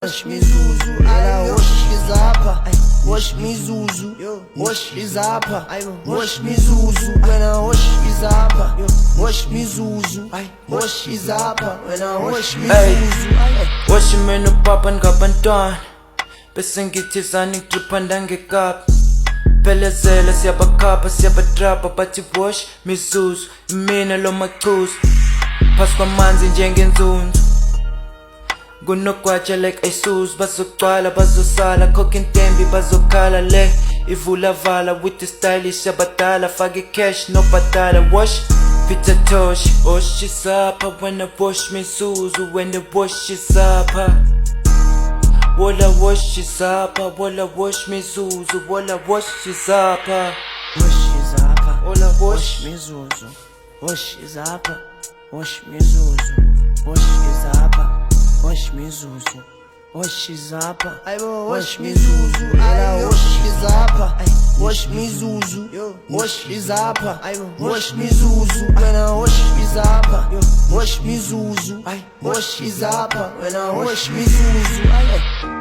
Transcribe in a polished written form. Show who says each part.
Speaker 1: Wash mizuzu, ala wash izapa. Wash mizuzu, wash izapa. Wash mizuzu, when I wash izapa. Wash mizuzu, wash izapa. When I wash mizuzu.
Speaker 2: Wash meno papan kapantuan. Bese ngithi zani ngidriphanda ngekapa. Pelezela siyabakhapha siyabadrapha bathi wash mizuzu imina lo machuzi phasi kwamanzi njengenzunzu kunogwaja like iSuze bazogcwala bazosala khokha intembi bazokhala le ivula vala with the stylish yabadala fake cash no badala wash Peter Tosh wash is up when I wash mizuzu when I wash is up Walla wash is up, walla wash mizuzu, walla wash is up.
Speaker 1: Wash izapa,
Speaker 2: Walla
Speaker 1: wash mizuzu. Wash izapa, wash mizuzu. Wash izapa, wash mizuzu. Wash izapa, wash mizuzu. Ala wash izapa, wash mizuzu. Wash izapa, wash mizuzu. When I wash izapa, wash mizuzu. Wash izapa, when I wash mizuzu.